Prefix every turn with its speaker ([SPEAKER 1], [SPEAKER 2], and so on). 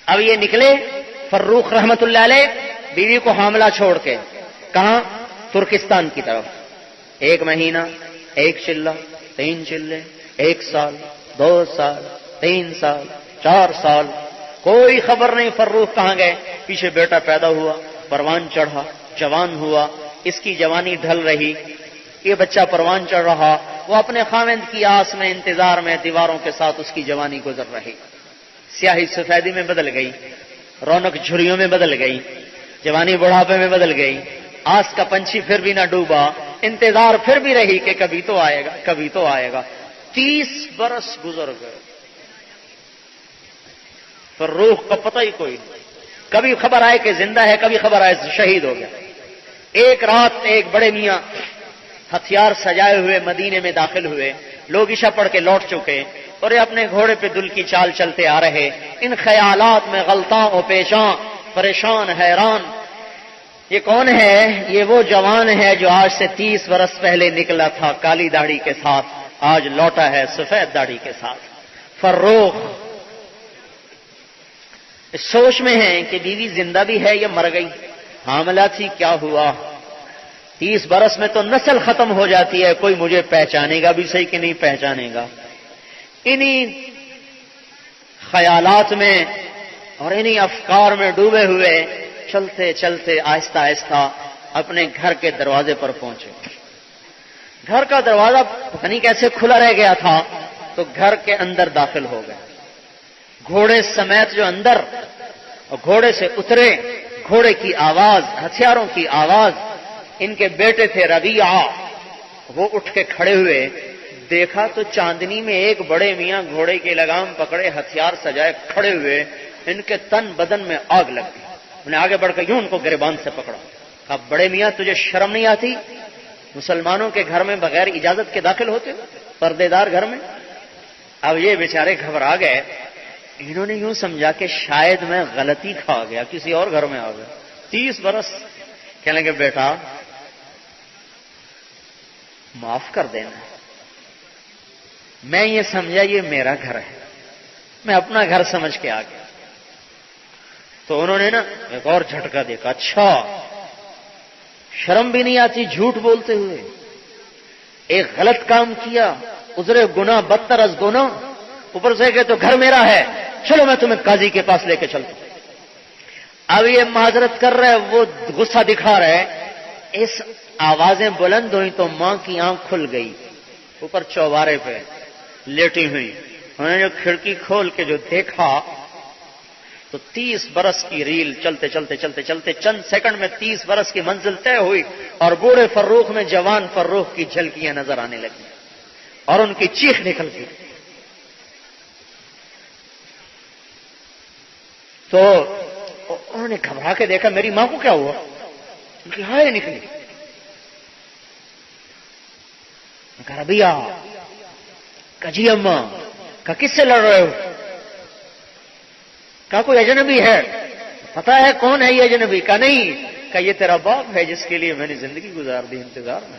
[SPEAKER 1] اب یہ نکلے فروخ رحمت اللہ علیہ بیوی کو حاملہ چھوڑ کے کہاں؟ ترکستان کی طرف. 1 مہینہ، 1 چلہ، 3 چلے، 1 سال، 2 سال، 3 سال، 4 سال، کوئی خبر نہیں فروخ کہاں گئے. پیچھے بیٹا پیدا ہوا، پروان چڑھا، جوان ہوا، اس کی جوانی ڈھل رہی، یہ بچہ پروان چڑھ رہا، وہ اپنے خاوند کی آس میں، انتظار میں، دیواروں کے ساتھ اس کی جوانی گزر رہی. سیاہی سفیدی میں بدل گئی، رونق جھریوں میں بدل گئی، جوانی بڑھاپے میں بدل گئی. آس کا پنچھی پھر بھی نہ ڈوبا، انتظار پھر بھی رہی کہ کبھی تو آئے گا، کبھی تو آئے گا. 30 برس گزر گئے، فروخ کا پتہ ہی کوئی نہیں. کبھی خبر آئے کہ زندہ ہے، کبھی خبر آئے شہید ہو گیا. ایک رات ایک بڑے میاں ہتھیار سجائے ہوئے مدینے میں داخل ہوئے. لوگ عشاء پڑھ کے لوٹ چکے اور یہ اپنے گھوڑے پہ دل کی چال چلتے آ رہے. ان خیالات میں غلطاں و پیشاں، پریشان، حیران. یہ کون ہے؟ یہ وہ جوان ہے جو آج سے 30 برس پہلے نکلا تھا کالی داڑھی کے ساتھ، آج لوٹا ہے سفید داڑھی کے ساتھ. فروخ اس سوچ میں ہے کہ بیوی زندہ بھی ہے یا مر گئی، حاملہ تھی کیا ہوا. 30 برس میں تو نسل ختم ہو جاتی ہے، کوئی مجھے پہچانے گا بھی صحیح کہ نہیں پہچانے گا. انہی خیالات میں اور انہی افکار میں ڈوبے ہوئے چلتے چلتے آہستہ آہستہ اپنے گھر کے دروازے پر پہنچے. گھر کا دروازہ پتہ نہیں کیسے کھلا رہ گیا تھا تو گھر کے اندر داخل ہو گئے. گھوڑے سمیت جو اندر اور گھوڑے سے اترے، گھوڑے کی آواز، ہتھیاروں کی آواز. ان کے بیٹے تھے ربیعہ، وہ اٹھ کے کھڑے ہوئے. دیکھا تو چاندنی میں ایک بڑے میاں گھوڑے کی لگام پکڑے، ہتھیار سجائے کھڑے ہوئے. ان کے تن بدن میں آگ لگ گئی. انہوں نے آگے بڑھ کر یوں ان کو گریبان سے پکڑا. کہا بڑے میاں تجھے شرم نہیں آتی؟ مسلمانوں کے گھر میں بغیر اجازت کے داخل ہوتے ہو، پردے دار گھر میں. اب یہ بیچارے گھبرا گئے. انہوں نے یوں سمجھا کہ شاید میں غلطی کھا گیا، کسی اور گھر میں آ گیا. 30 برس. کہنے لگے بیٹا معاف کر دینا، میں یہ سمجھا یہ میرا گھر ہے، میں اپنا گھر سمجھ کے آ گیا. تو انہوں نے نا ایک اور جھٹکا دیکھا. اچھا شرم بھی نہیں آتی جھوٹ بولتے ہوئے، ایک غلط کام کیا، ادھرے گناہ بدتر از گناہ، اوپر سے کہ تو گھر میرا ہے، چلو میں تمہیں قاضی کے پاس لے کے چلتا ہوں. اب یہ معذرت کر رہے، وہ غصہ دکھا رہے. اس آوازیں بلند ہوئی تو ماں کی آنکھ کھل گئی، اوپر چوبارے پہ لیٹی ہوئی. انہوں نے جو کھڑکی کھول کے جو دیکھا تو 30 برس کی ریل چلتے چلتے چلتے چلتے چند سیکنڈ میں 30 برس کی منزل طے ہوئی اور بوڑھے فروخ میں جوان فروخ کی جھلکیاں نظر آنے لگی اور ان کی چیخ نکل گئی. تو انہوں نے گھبرا کے دیکھا میری ماں کو کیا ہوا، ان کی ہائے نکلی. کہا ربیعہ، کہا جی اماں. کہا کس سے لڑ رہے ہو؟ کہا کوئی اجنبی ہے. پتا ہے کون ہے یہ اجنبی؟ کہا نہیں. کہا یہ تیرا باپ ہے جس کے لیے میں نے زندگی گزار دی انتظار میں.